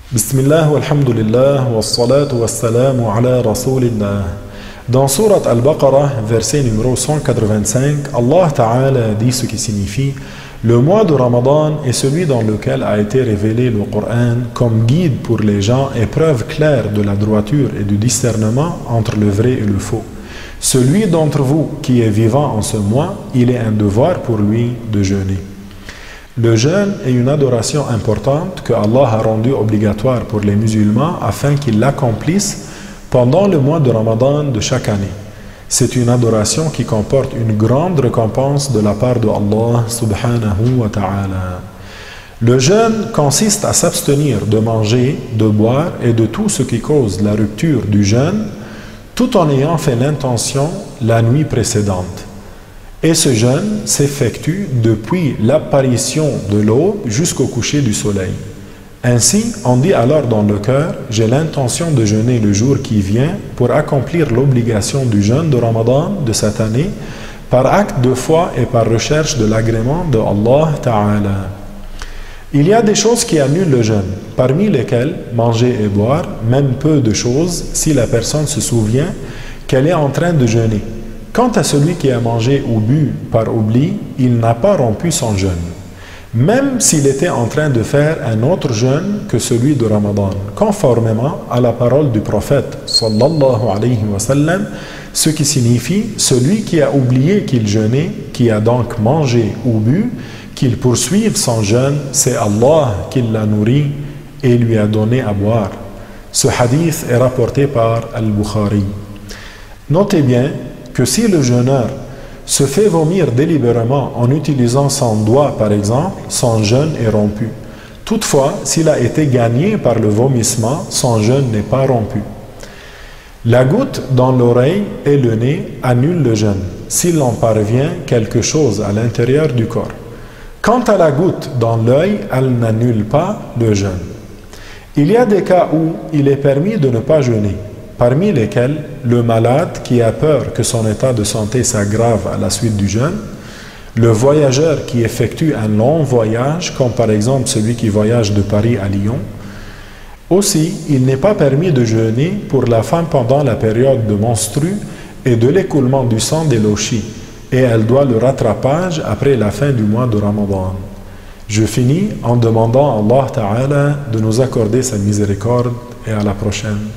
Bismillah walhamdulillah wassalatu wassalamu ala rasulillah. Dans Surat Al-Baqarah, verset numéro 185, Allah Ta'ala dit ce qui signifie: le mois de Ramadan est celui dans lequel a été révélé le Coran comme guide pour les gens et preuve claire de la droiture et du discernement entre le vrai et le faux. Celui d'entre vous qui est vivant en ce mois, il est un devoir pour lui de jeûner. Le jeûne est une adoration importante que Allah a rendue obligatoire pour les musulmans afin qu'ils l'accomplissent pendant le mois de Ramadan de chaque année. C'est une adoration qui comporte une grande récompense de la part de Allah subhanahu wa ta'ala. Le jeûne consiste à s'abstenir de manger, de boire et de tout ce qui cause la rupture du jeûne, tout en ayant fait l'intention la nuit précédente. Et ce jeûne s'effectue depuis l'apparition de l'aube jusqu'au coucher du soleil. Ainsi, on dit alors dans le cœur: j'ai l'intention de jeûner le jour qui vient pour accomplir l'obligation du jeûne de Ramadan de cette année par acte de foi et par recherche de l'agrément de Allah Ta'ala. Il y a des choses qui annulent le jeûne, parmi lesquelles manger et boire, même peu de choses si la personne se souvient qu'elle est en train de jeûner. Quant à celui qui a mangé ou bu par oubli, il n'a pas rompu son jeûne, même s'il était en train de faire un autre jeûne que celui de Ramadan, conformément à la parole du prophète sallallahu alayhi wa sallam, ce qui signifie: celui qui a oublié qu'il jeûnait, qui a donc mangé ou bu, qu'il poursuive son jeûne, c'est Allah qui l'a nourri et lui a donné à boire. Ce hadith est rapporté par Al-Bukhari. Notez bien que si le jeûneur se fait vomir délibérément en utilisant son doigt par exemple, son jeûne est rompu. Toutefois, s'il a été gagné par le vomissement, son jeûne n'est pas rompu. La goutte dans l'oreille et le nez annule le jeûne, s'il en parvient quelque chose à l'intérieur du corps. Quant à la goutte dans l'œil, elle n'annule pas le jeûne. Il y a des cas où il est permis de ne pas jeûner, parmi lesquels le malade qui a peur que son état de santé s'aggrave à la suite du jeûne, le voyageur qui effectue un long voyage, comme par exemple celui qui voyage de Paris à Lyon. Aussi, il n'est pas permis de jeûner pour la femme pendant la période de menstrue et de l'écoulement du sang des lochis, et elle doit le rattrapage après la fin du mois de Ramadan. Je finis en demandant à Allah Ta'ala de nous accorder sa miséricorde et à la prochaine.